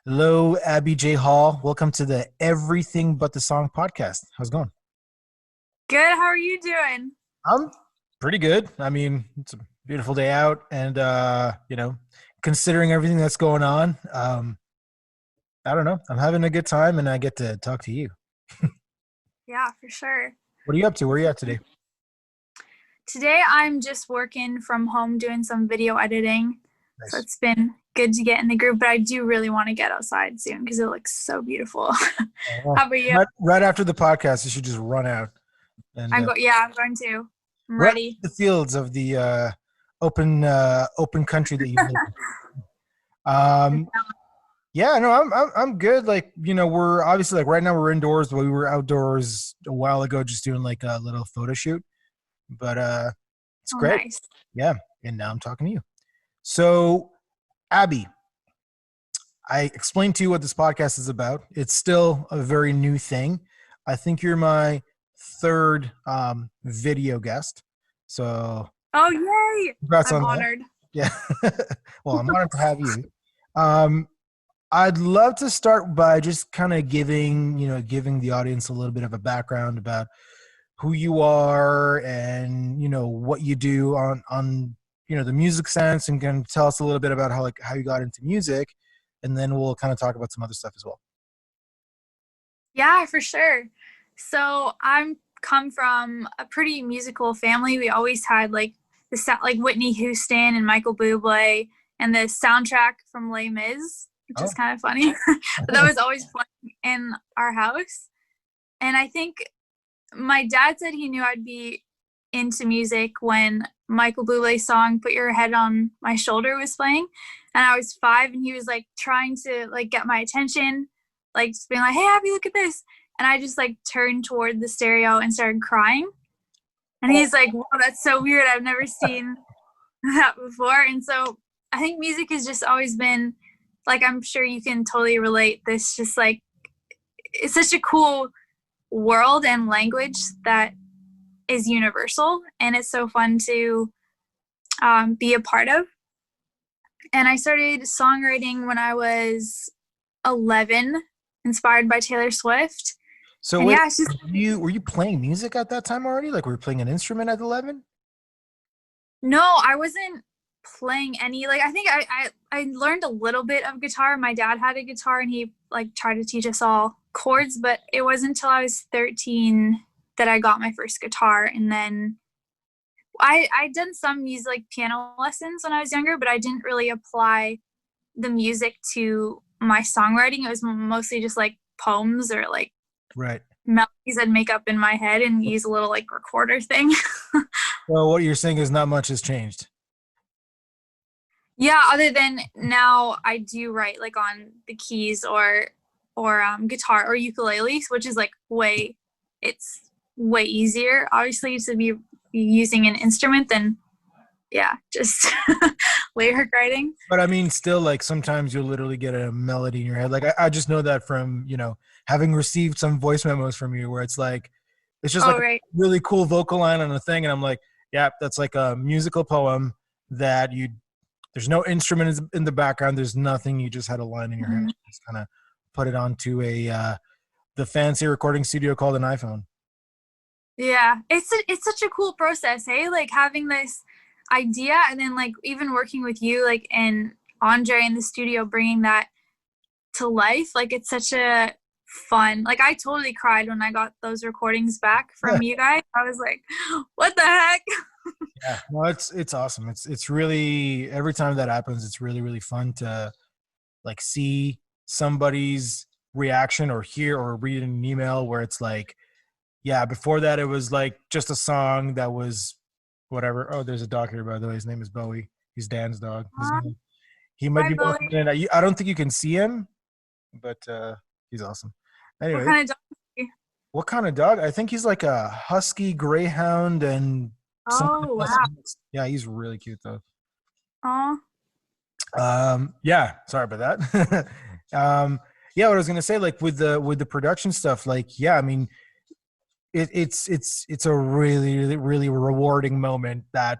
Hello, Abby J. Hall. Welcome to the Everything But the Song podcast. How's it going? Good. How are you doing? I'm pretty good. I mean, it's a beautiful day out, and considering everything that's going on, I don't know. I'm having a good time, and I get to talk to you. Yeah, for sure. What are you up to? Where are you at today? Today I'm just working from home doing some video editing. So Nice. it's been good to get in the groove, but I do really want to get outside soon because it looks so beautiful. Well, How about you? right after the podcast, you should just run out and I'm going to. I'm run ready. the fields of the open country that you live in. Yeah, no, I'm good. Like, we're obviously like right now we're indoors, but we were outdoors a while ago just doing like a little photo shoot. But it's Oh, great. nice. Yeah. And now I'm talking to you. So, Abby, I explained to you what this podcast is about. It's still a very new thing. I think you're my third video guest. So Oh, yay. congrats I'm on that. honored. Yeah. Well, I'm honored to have you. Um, I'd love to start by just kind of giving the audience a little bit of a background about who you are and what you do on the music sense, and can tell us a little bit about how you got into music, and then we'll kind of talk about some other stuff as well. Yeah, for sure. So I'm come from a pretty musical family. We always had like like Whitney Houston and Michael Bublé and the soundtrack from Les Mis, which is Oh, kind of funny. But that was always playing in our house. And I think my dad said he knew I'd be into music when Michael Bublé's song "Put Your Head on My Shoulder" was playing, and I was 5, and he was like trying to like get my attention, like just being like, "Hey, Abby, look at this," and I just like turned toward the stereo and started crying, and oh, he's like, "Wow, that's so weird. I've never seen that before." And so I think music has just always been like, I'm sure you can totally relate. This just like it's such a cool world and language that is universal, and it's so fun to be a part of. And I started songwriting when I was 11, inspired by Taylor Swift. so And wait, yeah, it's just were you playing music at that time already? Like, were you playing an instrument at 11? no, I wasn't playing any. Like I think I learned a little bit of guitar. My dad had a guitar, and he like tried to teach us all chords, but it wasn't until I was 13 that I got my first guitar. And then I done some music like piano lessons when I was younger, but I didn't really apply the music to my songwriting. It was mostly just like poems or like Right. melodies I'd make up in my head and use a little like recorder thing. Well, what you're saying is not much has changed. Yeah, other than now I do write like on the keys or guitar or ukuleles, which is like it's way easier obviously to be using an instrument than yeah, just lyric writing. But I mean, still, like sometimes you'll literally get a melody in your head. Like I just know that from having received some voice memos from you, where it's just like Oh a right. really cool vocal line on a thing, and I'm like, yeah, that's like a musical poem that you. There's no instrument in the background. There's nothing. You just had a line in your head. Mhm. Just kind of put it onto the fancy recording studio called an iPhone. Yeah, it's such a cool process, hey? Like having this idea and then like even working with you like and Andre in the studio bringing that to life. Like it's such a fun. Like I totally cried when I got those recordings back from you guys. I was like, "What the heck?" Yeah, no, it's awesome. It's really every time that happens, it's really really fun to like see somebody's reaction or hear or read an email where it's like, yeah, before that it was like just a song that was whatever. Oh, there's a dog here, by the way. His name is Bowie. He's Dan's dog. He might Hi, be Bowie. walking in. I don't think you can see him, but he's awesome. What Anyway, kind of dog? Are you? what kind of dog? I think he's like a husky greyhound and some kind Oh, of husky wow. mix. Yeah, he's really cute though. Oh, Yeah, sorry about that. Yeah, what I was gonna say, like with the production stuff, like, yeah, I mean, it's a really, really, really rewarding moment that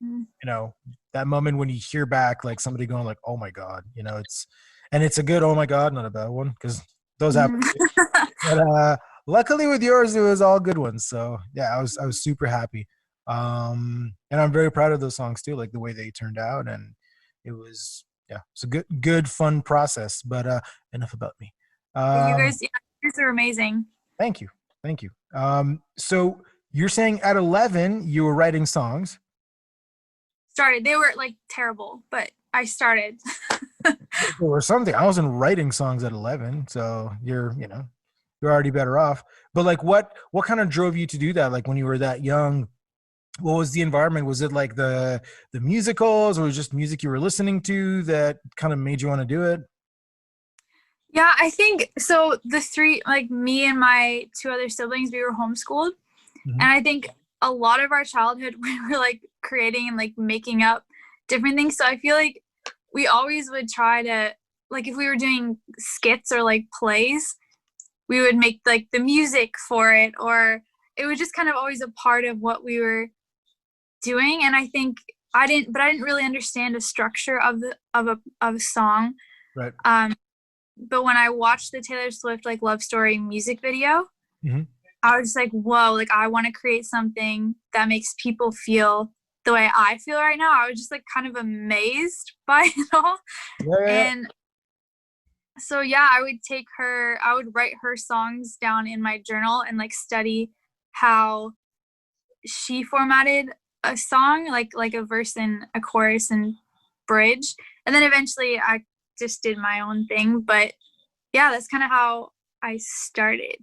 mm, you know that moment when you hear back like somebody going like, oh my god, it's and it's a good oh my god, not a bad one, because those happen. Mhm. But luckily with yours, it was all good ones. So yeah, I was super happy. And I'm very proud of those songs too, like the way they turned out, and it was yeah, it's a good fun process. But enough about me. You Um, guys, yeah, you guys are amazing. thank you, thank you. So you're saying at 11 you were writing songs. Started. They were like terrible, but I started. Or something. I wasn't writing songs at 11, so you're already better off. But like, what kind of drove you to do that? Like when you were that young, what was the environment? Was it like the musicals, or was it just music you were listening to that kind of made you want to do it? Yeah, I think so. The three, like me and my two other siblings, we were homeschooled. Hmm. And I think a lot of our childhood, we were like creating and like making up different things. So I feel like we always would try to, like, if we were doing skits or like plays, we would make like the music for it, or it was just kind of always a part of what we were doing. And I think I didn't really understand the structure of a song. Right. Um, but when I watched the Taylor Swift like Love Story music video, Hmm. I was just like, whoa, like I want to create something that makes people feel the way I feel right now. I was just like kind of amazed by it all. Yeah, yeah, yeah. And so yeah, I would write her songs down in my journal and like study how she formatted a song, like a verse and a chorus and bridge. And then eventually I just did my own thing. But yeah, that's kind of how I started.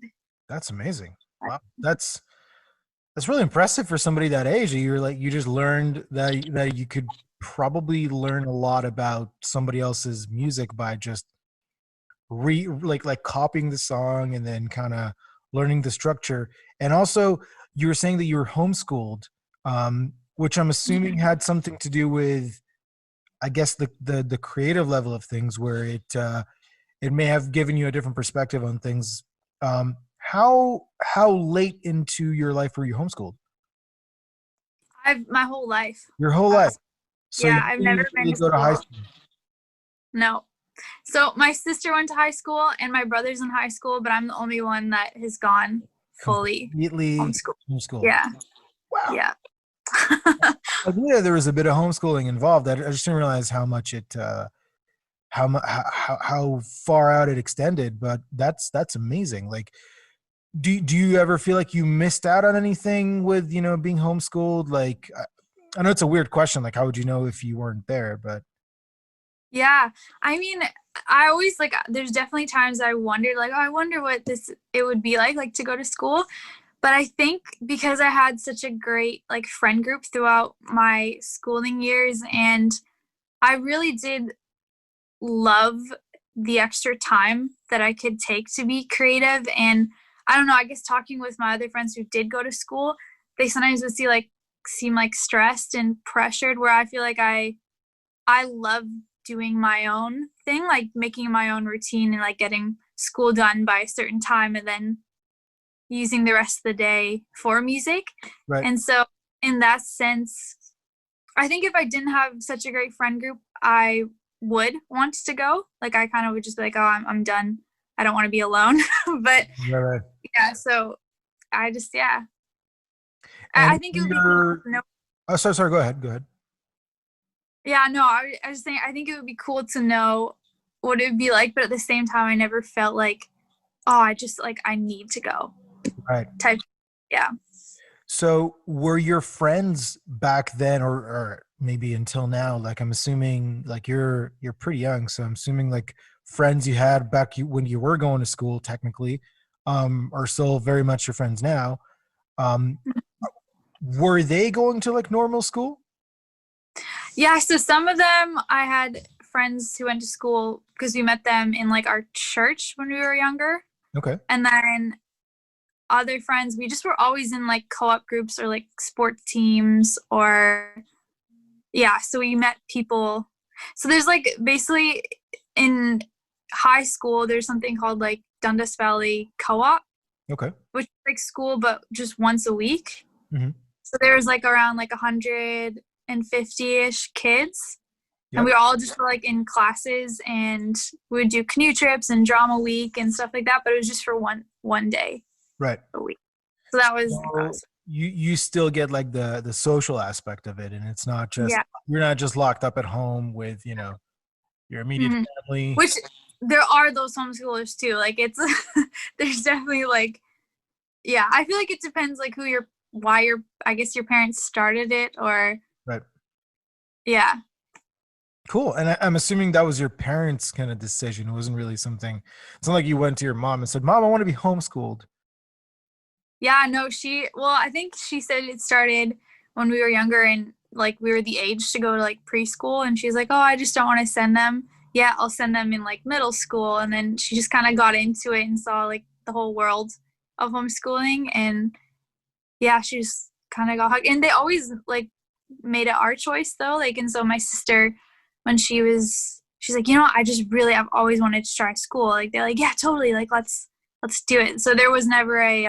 That's amazing. Wow, that's really impressive for somebody that age. You're like you just learned that you could probably learn a lot about somebody else's music by just like copying the song and then kind of learning the structure. And also you were saying that you were homeschooled, which I'm assuming had something to do with, I guess, the creative level of things, where it may have given you a different perspective on things. How late into your life were you homeschooled? I've my whole life. Your whole Uh, life. So you yeah, I've didn't never even been really to go to high school. school. No. So my sister went to high school and my brother's in high school, but I'm the only one that has gone fully Completely homeschool. homeschooled. Yeah. Wow. Yeah. I knew there was a bit of homeschooling involved. I just didn't realize how much how far out it extended. But that's amazing. Like, do you ever feel like you missed out on anything with being homeschooled? Like, I know it's a weird question. Like, how would you know if you weren't there? But Yeah. I mean, I always like there's definitely times I wondered like, oh, I wonder what this it would be like to go to school. But I think because I had such a great like friend group throughout my schooling years, and I really did love the extra time that I could take to be creative. And I don't know, I guess talking with my other friends who did go to school, they sometimes would seem like stressed and pressured, where I feel like I love doing my own thing, like making my own routine and like getting school done by a certain time and then using the rest of the day for music. right, And so in that sense, I think if I didn't have such a great friend group, I would want to go. Like I kind of would just be like, oh, I'm done. I don't want to be alone. But right, right. yeah, so I just yeah. I And think it would be cool you're, to know. oh, sorry. Go ahead. Go ahead. Yeah, no, I was saying I think it would be cool to know what it would be like, but at the same time I never felt like, oh, I just like I need to go Right. type. Yeah. So were your friends back then, or maybe until now, like I'm assuming like you're pretty young, so I'm assuming like friends you had back when you were going to school technically, are still very much your friends now. Um, were they going to like normal school? Yeah, so some of them I had friends who went to school because we met them in like our church when we were younger. Okay. And then other friends, we just were always in like co-op groups or like sport teams or yeah, so we met people. So there's like basically in high school there's something called like Dundas Valley Co-op, Okay. which is like school but just once a week. Hmm. So there's like around like 150-ish kids. And Yep. we were all just like in classes, and we would do canoe trips and drama week and stuff like that, but it was just for one day Right. a week. So that was So you still get like the social aspect of it, and it's not just yeah. you're not just locked up at home with your immediate Mhm. family. Which there are those homeschoolers too. Like it's there's definitely like yeah, I feel like it depends like why your I guess your parents started it or Right. yeah. Cool. And I'm assuming that was your parents' kind of decision. It wasn't really something. It's not like you went to your mom and said, "Mom, I want to be homeschooled." Yeah, no, I think she said it started when we were younger and like we were the age to go to like preschool, and she's like, "Oh, I just don't want to send them. Yeah, I'll send them in like middle school." And then she just kind of got into it and saw like the whole world of homeschooling, and yeah, she just kind of got hooked. And they always like made it our choice though. Like, and so my sister, when she's like, I've always wanted to try school. Like, they're like, yeah, totally. Like, let's do it. So there was never a,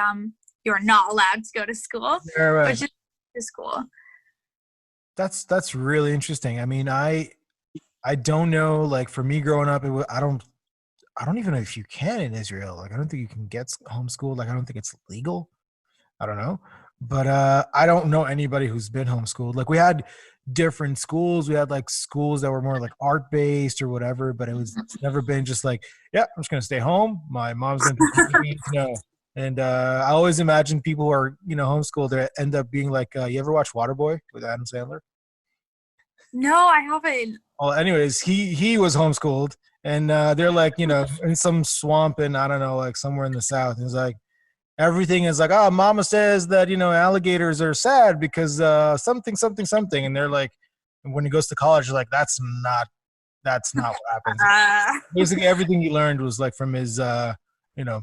you're not allowed to go to school, Yeah, right. which is cool. That's really interesting. I mean, I don't know. Like for me growing up, I don't even know if you can in Israel. Like I don't think you can get homeschooled. Like I don't think it's legal. I don't know. But I don't know anybody who's been homeschooled. Like we had different schools. We had like schools that were more like art based or whatever, but it's never been just like, yeah, I'm just gonna stay home. My mom's gonna teach me. No. And I always imagine people who are, homeschooled they end up being like, you ever watch Waterboy with Adam Sandler? No, I haven't. Well, anyways, he was homeschooled and they're like, in some swamp in I don't know, like somewhere in the south. And it's like everything is like, oh, mama says that alligators are sad because something something something, and they're like, when he goes to college, they're like, that's not what happens. Uh, Basically, everything he learned was like from his you know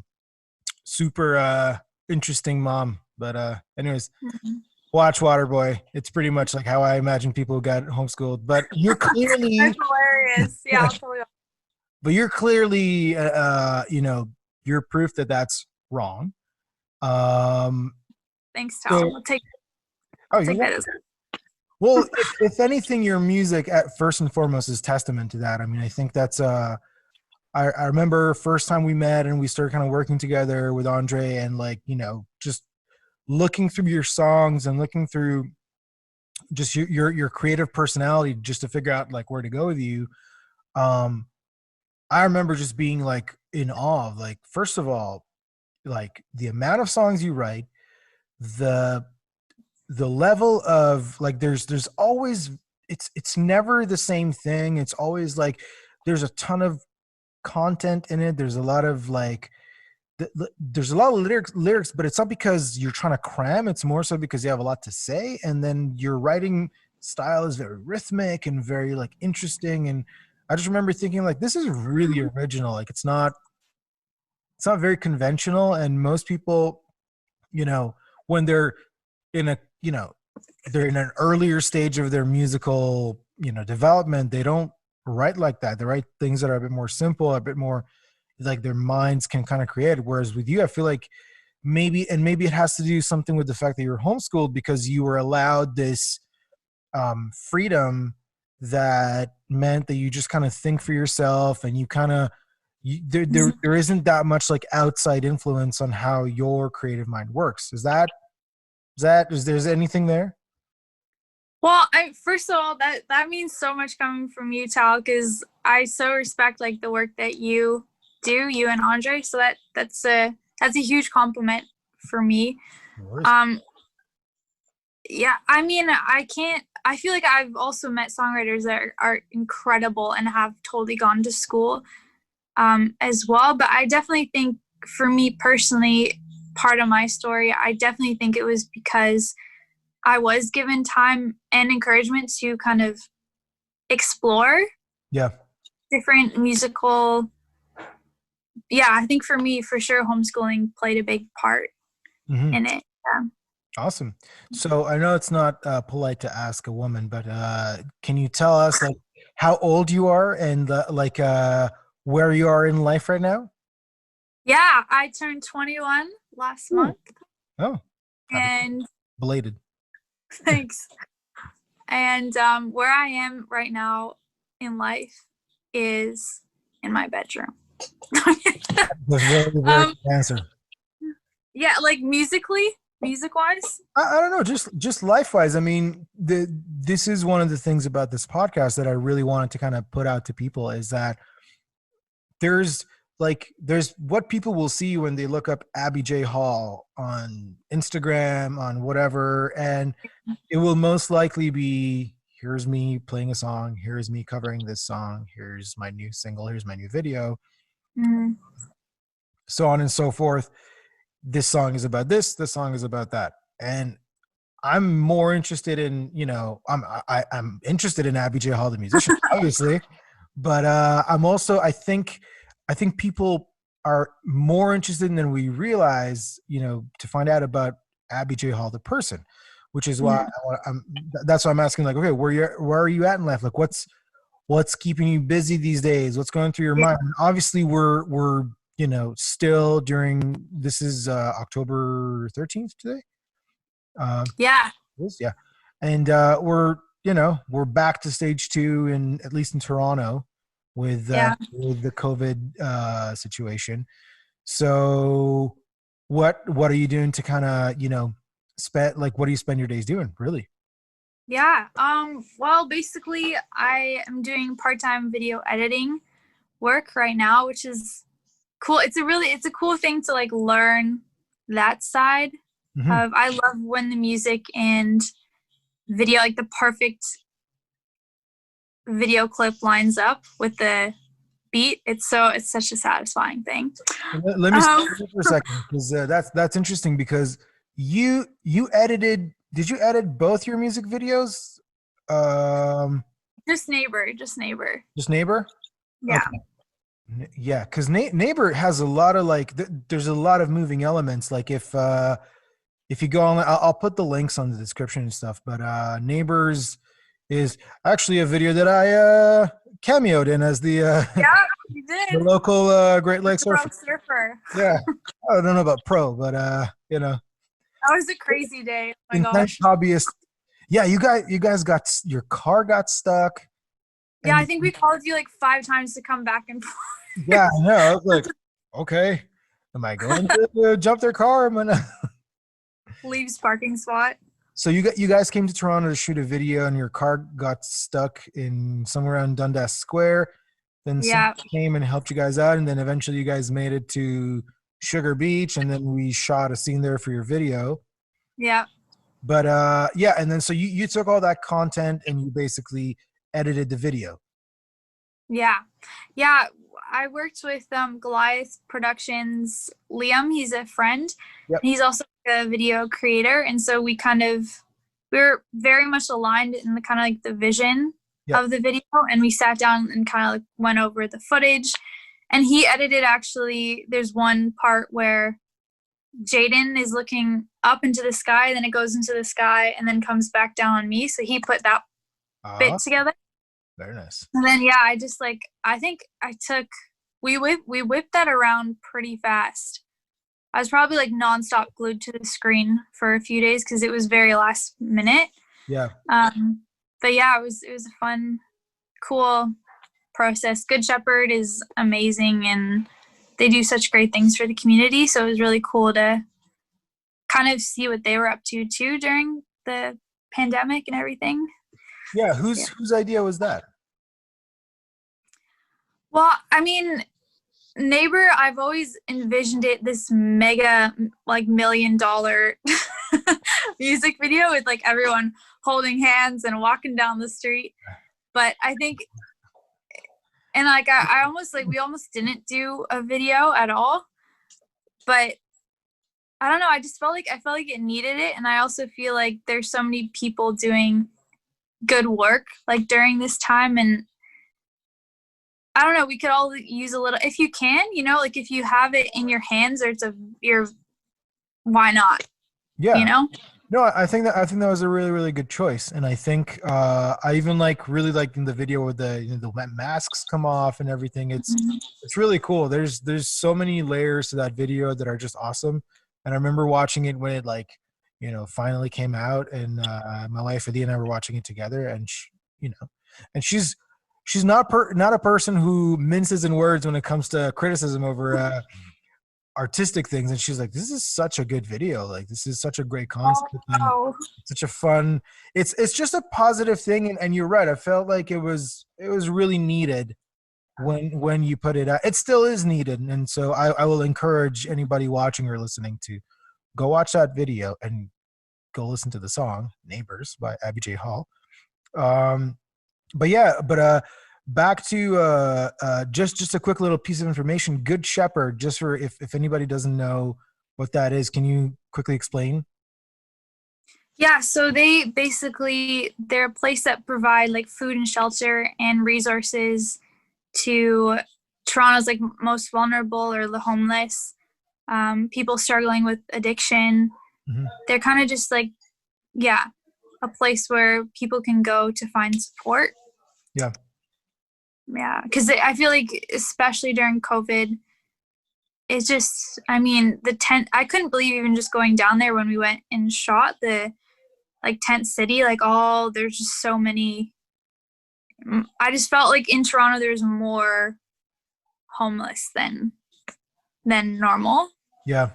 super interesting mom. But anyways, watch Waterboy. It's pretty much like how I imagine people who got homeschooled. But you're clearly, that's hilarious. Yeah, I'll totally. but you're clearly, you're proof that that's wrong. Um, Thanks, so, Tom. oh, I'll you're take that welcome. as Well, if anything, your music at first and foremost is testament to that. I mean, I think that's I remember first time we met and we started kind of working together with Andre and like, just looking through your songs and looking through just your creative personality just to figure out like where to go with you. Um, I remember just being like in awe of like, first of all, like the amount of songs you write, the the level of like there's always it's never the same thing. It's always like there's a ton of content in it. There's a lot of like there's a lot of lyrics, but it's not because you're trying to cram. It's more so because you have a lot to say, and then your writing style is very rhythmic and very like interesting. And I just remember thinking like this is really original. Like it's not very conventional, and most people, when they're in a they're in an earlier stage of their musical development, they don't write like that. They write things that are a bit more simple, a bit more like their minds can kind of create. Whereas with you, I feel like maybe it has to do something with the fact that you're homeschooled because you were allowed this freedom that meant that you just kind of think for yourself and you kind of there isn't that much like outside influence on how your creative mind works. Is there's anything there? well. I first of all, that means so much coming from you, Tal, because I so respect like the work that you do, you and Andre. So that's a huge compliment for me. No worries. Um, yeah, I mean, I can't. I feel like I've also met songwriters that are incredible and have totally gone to school as well. But I definitely think, for me personally, part of my story, I definitely think it was because I was given time and encouragement to kind of explore Yeah. different musical. Yeah, I think for me, for sure, homeschooling played a big part Hmm. in it. Yeah. Awesome. So I know it's not polite to ask a woman, but can you tell us like how old you are and like where you are in life right now? Yeah, I turned 21 last Ooh. month, Oh, happy and belated. thanks. And where I am right now, in life is in my bedroom. That's a very, very um, good answer. yeah, like music wise. I don't know, just life wise. I mean, this is one of the things about this podcast that I really wanted to kind of put out to people is that there's there's what people will see when they look up Abby J Hall on Instagram, on whatever, and it will most likely be, here's me playing a song, here's me covering this song, here's my new single, here's my new video, Mm-hmm. so on and so forth. This song is about this song is about that. And I'm more interested in, I'm interested in Abby J Hall, the musician, obviously, but I'm also, I think people are more interested than we realize, to find out about Abby J Hall, the person, which is why that's why I'm asking, like, okay, where are you at in life? Like, what's keeping you busy these days? What's going through your mind? And obviously, we're still during, this is October 13th today. Yeah. Yeah, and we're back to stage two, in at least in Toronto, with the COVID situation. So, what are you doing to kind of spend, like, what do you spend your days doing, really? Yeah. Well, basically, I am doing part-time video editing work right now, which is cool. It's a cool thing to like learn that side Mm-hmm. of. I love when the music and video, like the perfect video clip lines up with the beat. It's such a satisfying thing. Let me stop you for a second, because that's interesting, because you edited. Did you edit both your music videos? Just neighbor. Just Neighbor? Yeah. Okay. Yeah, because Neighbor has a lot of there's a lot of moving elements. Like, if you go on, I'll put the links on the description and stuff. But Neighbors is actually a video that I cameoed in as the Yeah, you did. the local Great Lakes surfer. Yeah, I don't know about pro, but That was a crazy day. Oh my intense gosh. hobbyist. Yeah, you guys got, your car got stuck. Yeah, And I think we called you like 5 times to come back and forth. yeah, I know. I was like, okay, am I going to jump their car? I'm gonna. Leaves parking spot. So you guys came to Toronto to shoot a video, and your car got stuck in somewhere around Dundas Square. Then someone came and helped you guys out, and then eventually you guys made it to Sugar Beach, and then we shot a scene there for your video. Yeah. But yeah, and then so you took all that content and you basically edited the video. Yeah. I worked with Goliath Productions. Liam, he's a friend. Yep. He's also a video creator, and so we were very much aligned in the kind of like the vision of the video, and we sat down and kind of like went over the footage. And he edited, actually, there's one part where Jaden is looking up into the sky, then it goes into the sky and then comes back down on me. So he put that bit together. Very nice. And then I think we whipped that around pretty fast. I was probably like nonstop glued to the screen for a few days because it was very last minute. Yeah. But yeah, it was a fun, cool process. Good Shepherd is amazing, and they do such great things for the community. So it was really cool to kind of see what they were up to too during the pandemic and everything. Yeah. Whose idea was that? Well, I mean, Neighbor, I've always envisioned it this mega, like, $1 million music video with like everyone holding hands and walking down the street. But I think, and like I almost we almost didn't do a video at all. But I don't know, I felt like it needed it, and I also feel like there's so many people doing good work like during this time, and I don't know, we could all use a little, if you can, like if you have it in your hands, or why not? Yeah. No, I think that was a really, really good choice. And I think I even really like in the video where the masks come off and everything. It's really cool. There's so many layers to that video that are just awesome. And I remember watching it when it finally came out, and my wife Adina and I were watching it together, and and she's she's not a person who minces in words when it comes to criticism over artistic things. And she's like, this is such a good video. Like, this is such a great concept and Oh, such a fun. It's just a positive thing. And you're right. I felt like it was really needed when you put it out. It still is needed. And so I will encourage anybody watching or listening to go watch that video and go listen to the song "Neighbors" by Abby J. Hall. Um, but yeah, but back to just a quick little piece of information. Good Shepherd, just for if anybody doesn't know what that is, can you quickly explain? yeah. So they're a place that provide like food and shelter and resources to Toronto's like most vulnerable or the homeless, people struggling with addiction. Hmm. They're kind of just like, yeah, a place where people can go to find support. Yeah. Yeah, because I feel like especially during COVID, it's just, I mean, the tent, I couldn't believe even just going down there when we went and shot the like tent city, like all, there's just so many. I just felt like in Toronto there's more homeless than normal. Yeah.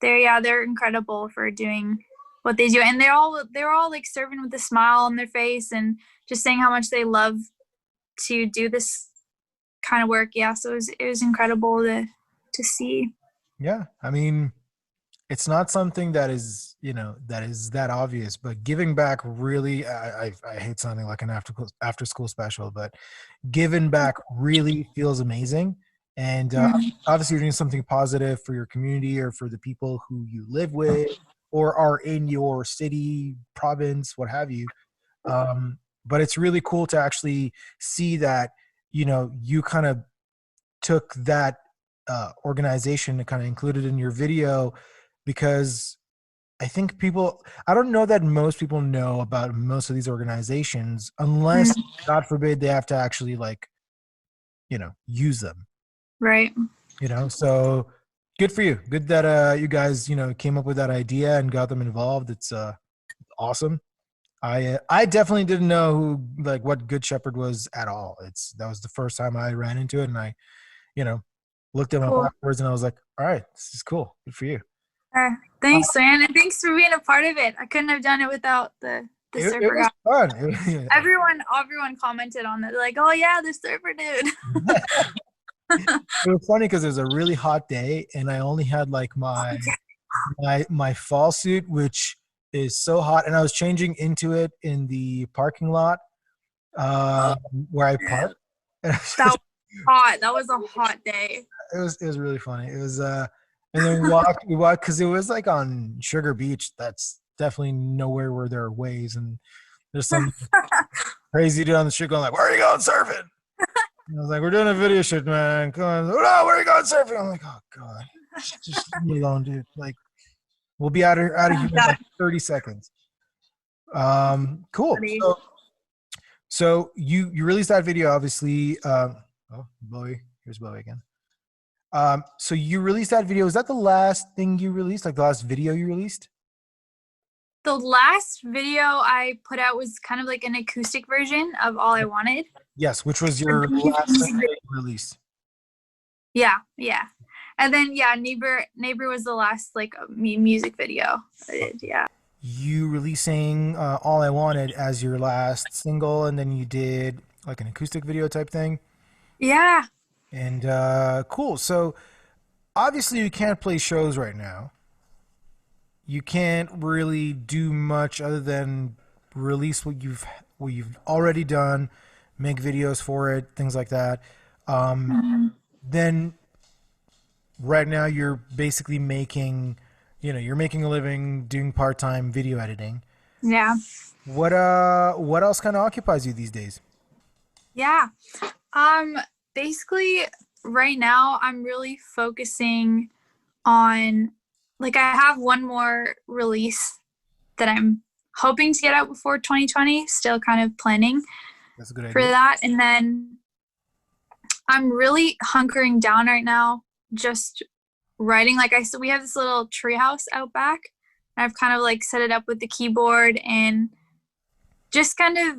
They're incredible for doing what they do, and they're all like serving with a smile on their face and just saying how much they love to do this kind of work. Yeah, so it was incredible to see. Yeah. I mean, it's not something that is that obvious, but giving back really, I hate sounding like an after school special, but giving back really feels amazing. And Mhm. obviously you're doing something positive for your community or for the people who you live with or are in your city, province, what have you. But it's really cool to actually see that, you kind of took that organization and kind of included in your video, because I think I don't know that most people know about most of these organizations unless, Mhm. God forbid, they have to actually like, use them, Right. So good for you. Good that you guys, came up with that idea and got them involved. It's awesome. I definitely didn't know like what Good Shepherd was at all. That was the first time I ran into it, and I, you know, looked him up Cool. afterwards, and I was like, all right, this is cool. Good for you. Uh, Uh, Thanks, man, and thanks for being a part of it. I couldn't have done it without the it surfer was guy. fun. Everyone commented on it. They're like, "Oh yeah, the surfer dude." It was funny because it was a really hot day, and I only had like my fall suit, which is so hot, and I was changing into it in the parking lot Oh, uh, where I man. parked. And That was hot. That was a hot day. it was really funny. It was and then we walked because it was like on Sugar Beach. That's definitely nowhere where there are waves, and there's some crazy dude on the street going like, "Where are you going surfing?" And I was like, "We're doing a video shoot, man. Come on." "Oh, no, where are you going surfing?" I'm like, "Oh god, just leave me alone, dude. Like, we'll be out of here in That like 30 seconds." Cool. funny. So you released that video, obviously. Oh, Bowie. Here's Bowie again. So you released that video. Is that the last thing you released? Like the last video you released? The last video I put out was kind of like an acoustic version of All I Wanted. Yes, which was The your last music single video. you released. Yeah, yeah. And then yeah, neighbor was the last like music video I did. Yeah. You releasing All I Wanted as your last single, and then you did like an acoustic video type thing. Yeah. And cool. So obviously you can't play shows right now. You can't really do much other than release what you've already done, make videos for it, things like that. Mhm. Then right now you're basically you're making a living doing part-time video editing. Yeah. What else kind of occupies you these days? Yeah. Um, Basically right now I'm really focusing on, like, I have one more release that I'm hoping to get out before 2020, still kind of planning That's a good for idea. that. And then I'm really hunkering down right now, just writing. Like I said, we have this little treehouse out back, and I've kind of like set it up with the keyboard, and just kind of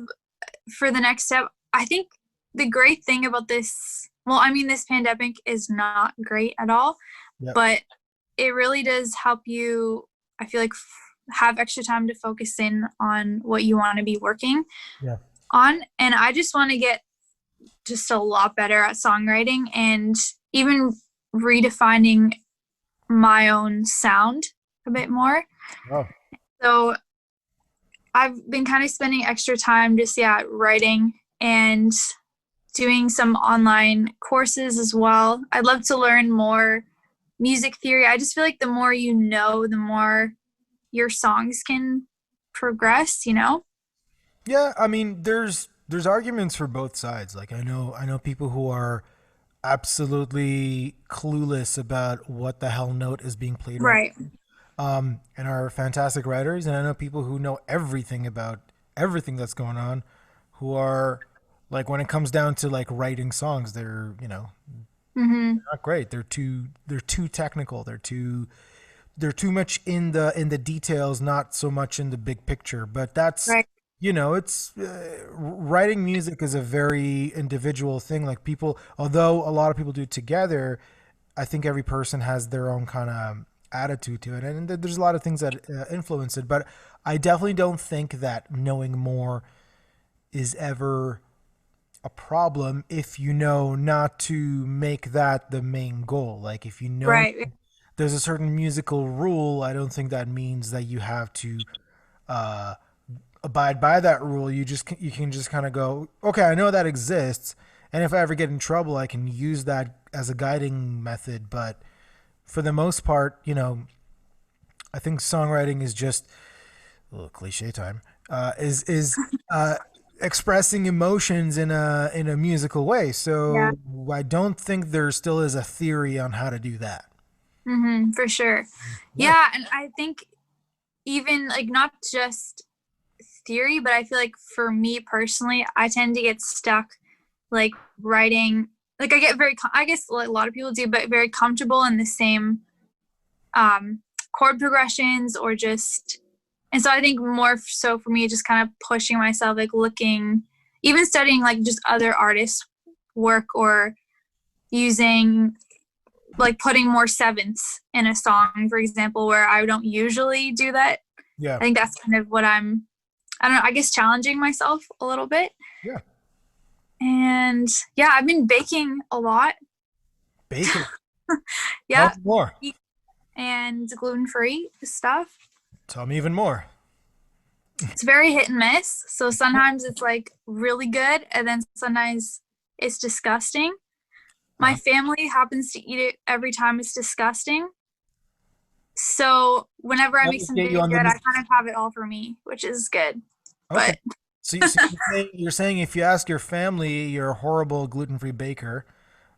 for the next step, I think the great thing about this, well, I mean, this pandemic is not great at all, Yep. but it really does help you, I feel like, have extra time to focus in on what you want to be working Yeah. on. And I just want to get just a lot better at songwriting and even redefining my own sound a bit more. Oh. So I've been kind of spending extra time just, yeah, writing and doing some online courses as well. I'd love to learn more music theory. I just feel like the more you know, the more your songs can progress, you know? Yeah, I mean, there's arguments for both sides. Like I know people who are absolutely clueless about what the hell note is being played right, Right. and are fantastic writers, and I know people who know everything about everything that's going on, who are like when it comes down to like writing songs, they're Mm-hmm. not great. They're too technical. They're too much in the details, not so much in the big picture. But that's Right. it's writing music is a very individual thing. Like people, although a lot of people do it together, I think every person has their own kind of attitude to it, and there's a lot of things that influence it. But I definitely don't think that knowing more is ever a problem if you know not to make that the main goal. Like if you know Right. there's a certain musical rule, I don't think that means that you have to uh, abide by that rule. You can just kind of go, okay, I know that exists, and if I ever get in trouble, I can use that as a guiding method. But for the most part, I think songwriting is just a little cliche time. Is expressing emotions in a musical way. Yeah. So I don't think there still is a theory on how to do that. Mm-hmm. For sure. Yeah. Yeah. And I think even like not just theory, but I feel like for me personally, I tend to get stuck like writing. Like I get very, I guess like a lot of people do, but very comfortable in the same um, chord progressions or just, and so I think more so for me, just kind of pushing myself, like looking, even studying like just other artists' work or using like putting more sevenths in a song, for example, where I don't usually do that. Yeah. I think that's kind of what I don't know, I guess challenging myself a little bit. Yeah. And yeah, I've been baking a lot. Bacon. Tell Yeah. me more. And gluten free stuff. Tell me even more. It's very hit and miss. So sometimes it's like really good, and then sometimes it's disgusting. My Uh, family happens to eat it every time it's disgusting. So whenever I Let make me get you something on good, the. I kind of have it all for me, which is good. Okay. But So you're saying if you ask your family, you're a horrible gluten-free baker,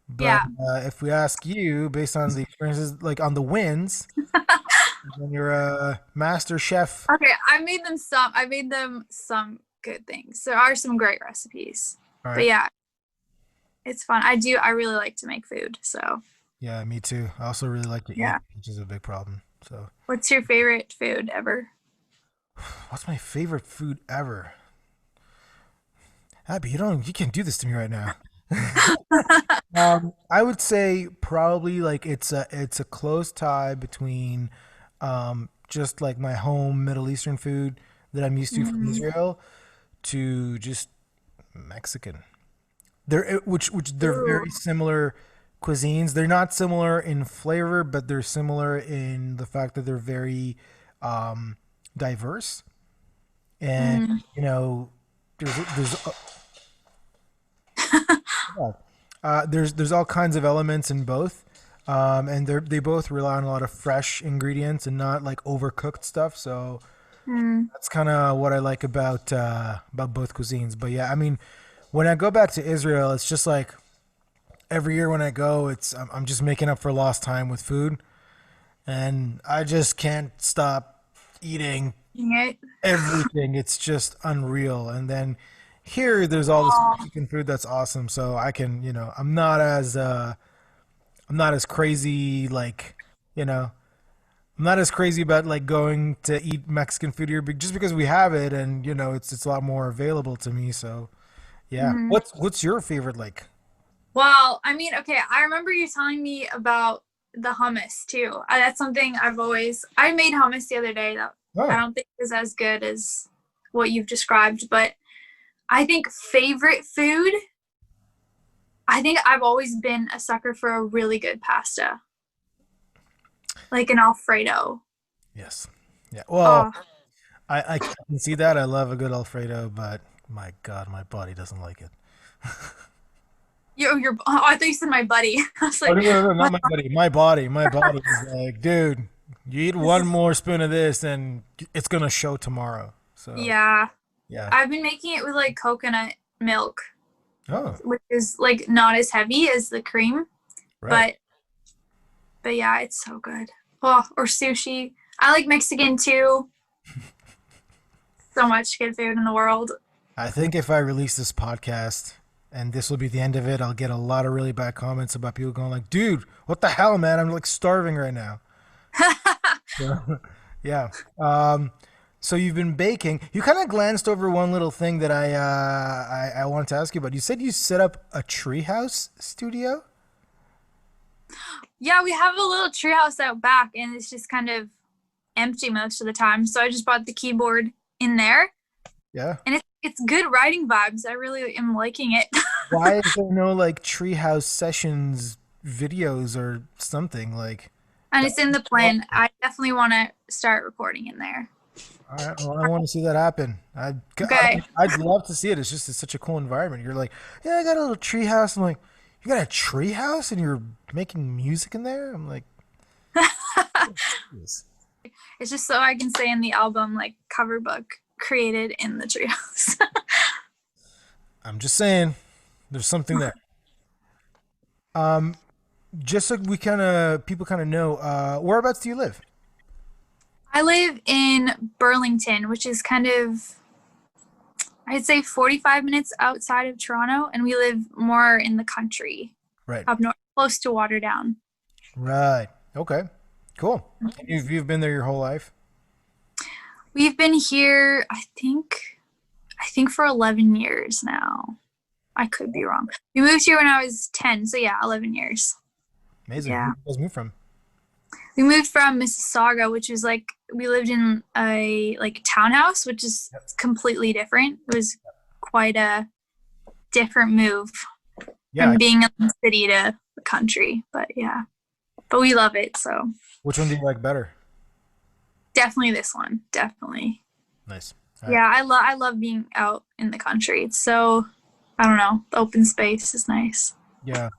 but yeah. if we ask you, based on the experiences, like on the wins, then you're a master chef. Okay, I made them some good things. There are some great recipes. All But right. yeah, it's fun. I really like to make food. So Yeah, me too. I also really like to eat, yeah. which is a big problem. So, What's your favorite food ever? what's my favorite food ever? Abby, you can't do this to me right now. I would say probably like it's a close tie between just like my home Middle Eastern food that I'm used to from Mm. Israel to just Mexican. Which they're Ooh. very similar cuisines. They're not similar in flavor, but they're similar in the fact that they're very diverse. And Mm. you know, yeah. There's all kinds of elements in both, and they both rely on a lot of fresh ingredients and not like overcooked stuff. So Mm. that's kind of what I like about both cuisines. But yeah, I mean, when I go back to Israel, it's just like every year when I go, I'm just making up for lost time with food, and I just can't stop eating It. everything. It's just unreal. And then here, there's all this Mexican food that's awesome. So I can, I'm not as crazy you know, I'm not as crazy about like going to eat Mexican food here, just because we have it, and it's a lot more available to me. So Yeah. Mhm. What's your favorite like? Well, I mean, okay, I remember you telling me about the hummus too. That's something I made hummus the other day that I Oh, don't think is as good as what you've described, but I think favorite food, I think I've always been a sucker for a really good pasta, like an Alfredo. yes. Yeah. Well, Oh, I can see that. I love a good Alfredo, but my God, my body doesn't like it. oh, I thought you said my buddy. I was Oh, like, no, not what? my body. My body. My body is like, dude, you eat This one is, more spoon of this and it's gonna show tomorrow. So yeah. yeah. I've been making it with like coconut milk, Oh, which is like not as heavy as the cream, right. but yeah, it's so good. Oh, or sushi. I like Mexican too. So much good food in the world. I think if I release this podcast and this will be the end of it, I'll get a lot of really bad comments about people going like, dude, what the hell, man? I'm like starving right now. So, yeah. So you've been baking. You kind of glanced over one little thing that I wanted to ask you about. You said you set up a treehouse studio. Yeah, we have a little treehouse out back, and it's just kind of empty most of the time. So I just brought the keyboard in there, Yeah. and it's good writing vibes. I really am liking it. Why is there no like treehouse sessions videos or something like And that? it's in the plan. I definitely want to start recording in there. All right, well, I want to see that happen. Okay. I'd love to see it. It's such a cool environment. You're like, yeah, I got a little tree house. I'm like, you got a tree house and you're making music in there? I'm like, yes. It's just so I can say in the album, like, cover book created in the treehouse. I'm just saying, there's something there. Um, just so we kind of people kind of know, whereabouts do you live? I live in Burlington, which is kind of, I'd say 45 minutes outside of Toronto, and we live more in the country Right, up north, close to Waterdown. right. Okay, cool. You've been there your whole life? We've been here, I think for 11 years now. I could be wrong. We moved here when I was 10, so yeah, 11 years. Amazing. Where Yeah. did you guys move from? We moved from Mississauga, which is like we lived in a like townhouse, which is completely different. It was quite a different move Yeah. from being in the city to the country. But yeah. But we love it, so Which one do you like better? definitely this one. Definitely. Nice. All right. Yeah, I love being out in the country. It's so I don't know, the open space is nice. Yeah.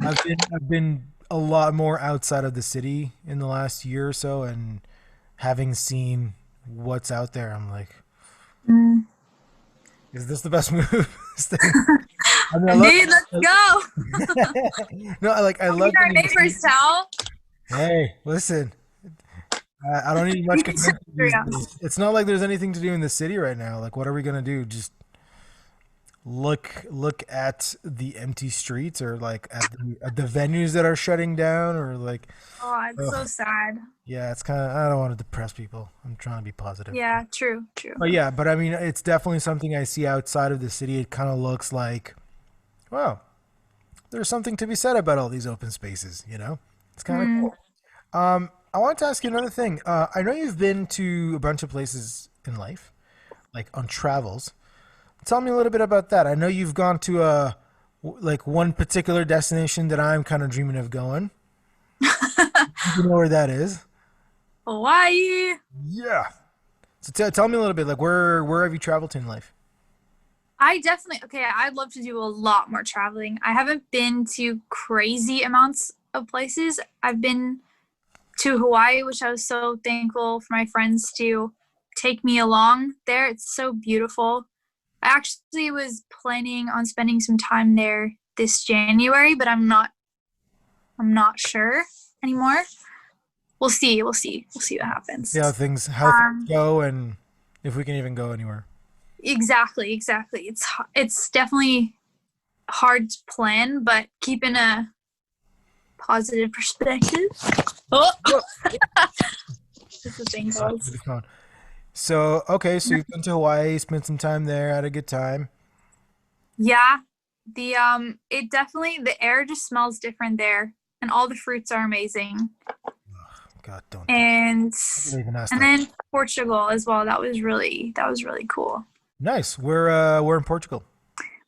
I've been a lot more outside of the city in the last year or so, and having seen what's out there, I'm like, Mm. is this the best move? I mean, I love. Indeed, let's go. No, I I'll love be our being in the neighbor's city. towel. Hey, listen, I don't need much You can convincing figure these it out. days. It's not like there's anything to do in the city right now. Like, what are we gonna do? Just look at the empty streets, or like at the venues that are shutting down, or like, Oh, it's so ugh. sad. Yeah, it's kind of. I don't want to depress people. I'm trying to be positive. Yeah, true, true. But yeah, but I mean, it's definitely something I see outside of the city. It kind of looks like, wow, there's something to be said about all these open spaces. It's kind of Mm. cool. I wanted to ask you another thing. I know you've been to a bunch of places in life, like on travels. Tell me a little bit about that. I know you've gone to like one particular destination that I'm kind of dreaming of going. You know where that is? Hawaii. Yeah. So tell me a little bit, like where have you traveled to in life? I definitely, okay, I'd love to do a lot more traveling. I haven't been to crazy amounts of places. I've been to Hawaii, which I was so thankful for my friends to take me along there. It's so beautiful. I actually was planning on spending some time there this January, but I'm not sure anymore. We'll see. We'll see. We'll see what happens. See how things Um, go, and if we can even go anywhere. exactly, exactly. It's definitely hard to plan, but keeping a positive perspective. Oh, Well, this is thing goes. with the phone. So, okay, so you've been to Hawaii, spent some time there, had a good time. Yeah, the it definitely the air just smells different there, and all the fruits are amazing. God, And don't even ask and that. then Portugal as well. That was really cool. Nice. We're in Portugal.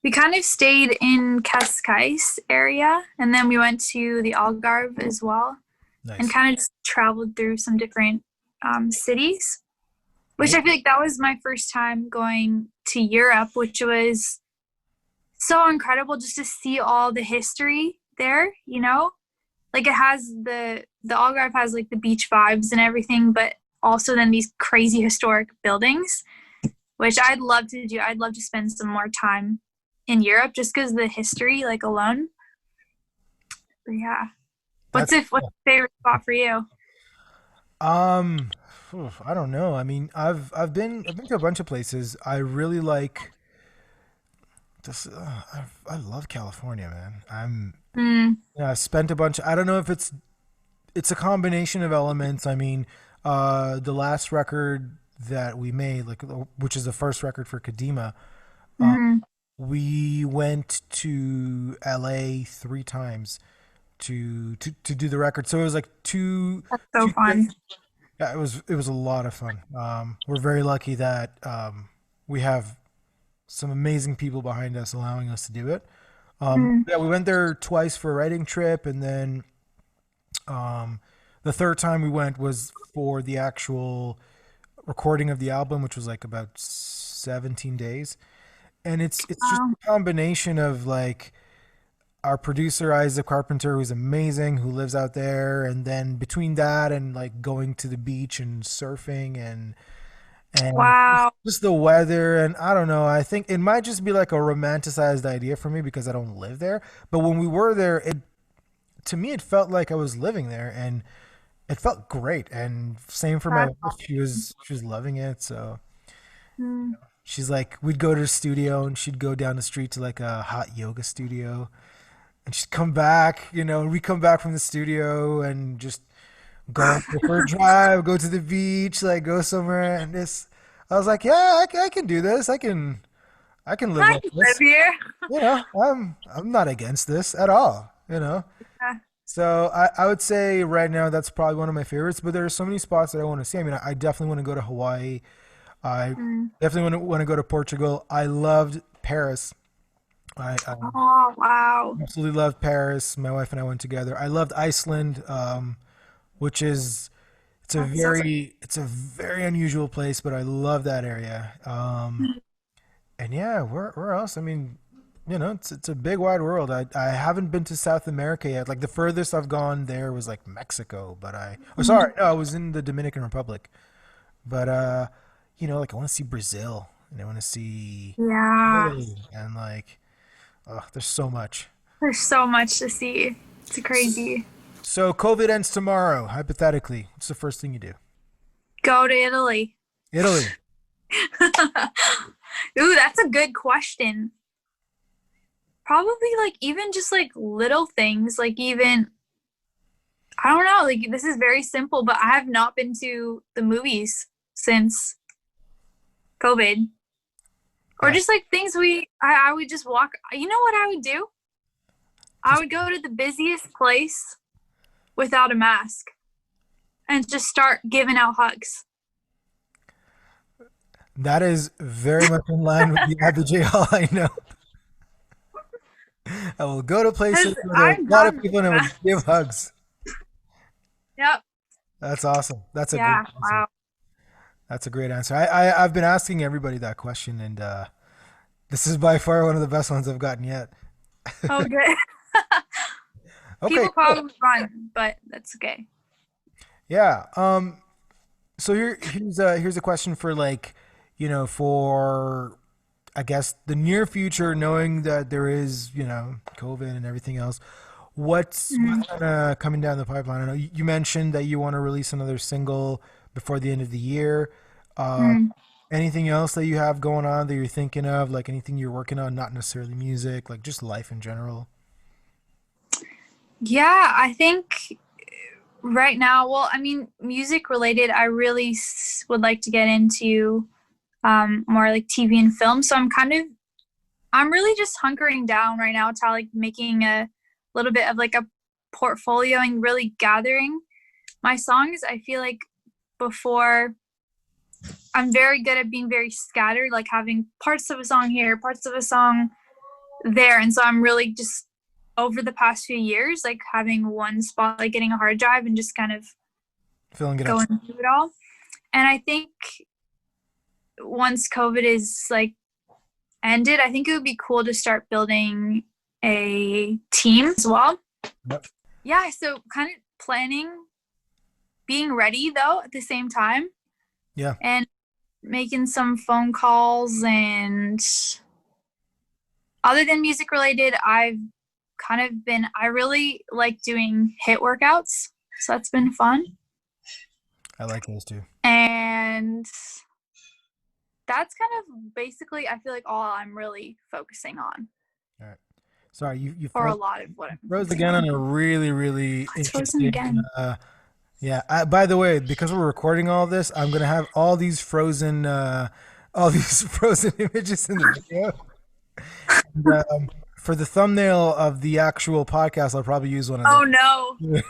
We kind of stayed in Cascais area, and then we went to the Algarve as well, and Nice. kind of just traveled through some different cities. Which Oh, I feel like that was my first time going to Europe, which was so incredible just to see all the history there. Like it has the Algarve has like the beach vibes and everything, but also then these crazy historic buildings, which I'd love to do. I'd love to spend some more time in Europe just because the history like alone. But yeah, that's what's cool. your favorite spot for you? Um, I don't know. I mean, I've been to a bunch of places. I really like this. I love California, man. Mm, Yeah, I've spent a bunch. I don't know if it's a combination of elements. I mean, the last record that we made, like, which is the first record for Kadima, uh, mm, we went to LA 3 times to do the record. So it was like that's so two trips. fun. Yeah, it was a lot of fun. We're very lucky that we have some amazing people behind us allowing us to do it. Mm, Yeah, we went there twice for a writing trip, and then um, the third time we went was for the actual recording of the album, which was like about 17 days. And it's just wow. a combination of like our producer Isaac Carpenter, who's amazing, who lives out there, and then between that and like going to the beach and surfing and Wow. just the weather, and I don't know, I think it might just be like a romanticized idea for me because I don't live there. But when we were there, it to me it felt like I was living there, and it felt great. And same for my That's wife. She was loving it. So awesome. she's like, we'd go to the studio and she'd go down the street to like a hot yoga studio, and she'd come back, and we come back from the studio and just go for a drive, go to the beach, like go somewhere. And this, I was like, yeah, I can do this. I can live I like can live this. here. I'm not against this at all. Yeah. So I would say right now that's probably one of my favorites. But there are so many spots that I want to see. I mean, I definitely want to go to Hawaii. I Mm. definitely want to go to Portugal. I loved Paris. I Oh, wow. absolutely loved Paris. My wife and I went together. I loved Iceland, which is That sounds like it's a very unusual place, but I love that area. And yeah, where else? I mean, it's a big wide world. I haven't been to South America yet. Like the furthest I've gone there was like Mexico, but Mm. sorry, no, I was in the Dominican Republic. But like I want to see Brazil and I want to see Yeah. Chile and like, oh, there's so much. There's so much to see. It's S- crazy. So COVID ends tomorrow, hypothetically. What's the first thing you do? Go to Italy. Italy. Ooh, that's a good question. Probably like even just like little things, like even I don't know, like this is very simple, but I have not been to the movies since COVID. Or Yeah. just like things I would just walk. You know what I would do? I Just would go to the busiest place without a mask and just start giving out hugs. that is very much in line with the average all I know. I will go to places Because where there are I'm a lot of done with people and I will that. give hugs. Yep. That's awesome. That's a great Yeah. answer. Wow. That's a great answer. I've been asking everybody that question, and this is by far one of the best ones I've gotten yet. Oh, good. Okay, People cool. probably run, but that's okay. Yeah. So here's a question for like, for I guess the near future, knowing that there is, COVID and everything else. What's Mm, kind of coming down the pipeline? I know you mentioned that you want to release another single before the end of the year. Um, mm. anything else that you have going on that you're thinking of, like anything you're working on, not necessarily music, like just life in general? Yeah, I think Right now, well, I mean, music related, I really would like to get into more like TV and film. So I'm really just hunkering down right now to like making a little bit of like a portfolio and really gathering my songs. I feel like before I'm very good at being very scattered, like having parts of a song here, parts of a song there. And so I'm really just over the past few years, like having one spot, like getting a hard drive and just kind of Filling it up. going through it all. And I think once COVID is like ended, I think it would be cool to start building a team as well. Yep. Yeah, so kind of planning, being ready though at the same time, Yeah. and making some phone calls. And other than music related, I really like doing HIIT workouts. So that's been fun. I like those too. And that's kind of basically, I feel like all I'm really focusing on. All right. Sorry, you Or a lot of what I'm froze again on a really, really It's frozen interesting. again. Yeah. By the way, because we're recording all this, I'm gonna have all these frozen images in the video. And, for the thumbnail of the actual podcast, I'll probably use one of Oh them. no.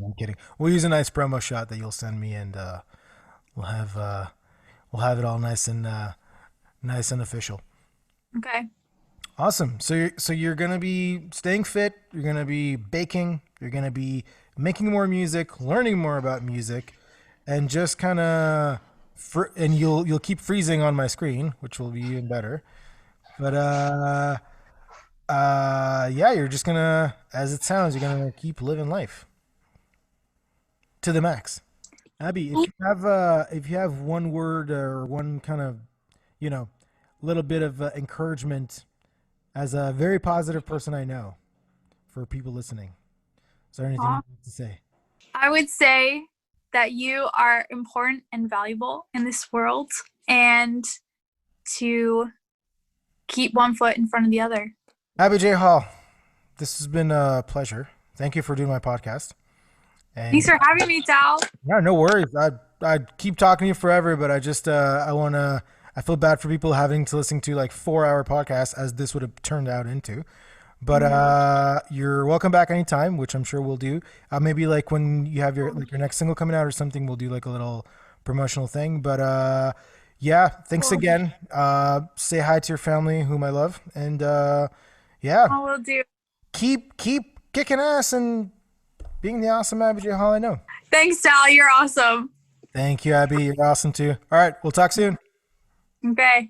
I'm kidding. We'll use a nice promo shot that you'll send me, and we'll have we'll have it all nice and official. Okay. Awesome. So you're gonna be staying fit. You're gonna be baking. You're gonna be making more music, learning more about music, and just kind of, and you'll keep freezing on my screen, which will be even better. But yeah, you're just gonna, as it sounds, you're gonna keep living life to the max. Abby, if you have one word or one kind of, you know, little bit of encouragement as a very positive person I know for people listening, is there anything you'd like to say? I would say that you are important and valuable in this world, and to keep one foot in front of the other. Abby J. Hall, this has been a pleasure. Thank you for doing my podcast. And Thanks for having me, Tal. yeah, no worries. I'd keep talking to you forever, but I feel bad for people having to listen to like 4 hour podcasts as this would have turned out into. But you're welcome back anytime, which I'm sure we'll do. Maybe like when you have your next single coming out or something, we'll do like a little promotional thing. But yeah, thanks again. Say hi to your family, whom I love, and yeah, I will do. keep kicking ass and being the awesome Abby J. Hall I know. Thanks, Tal. You're awesome. Thank you, Abby. You're awesome too. All right, we'll talk soon. Okay.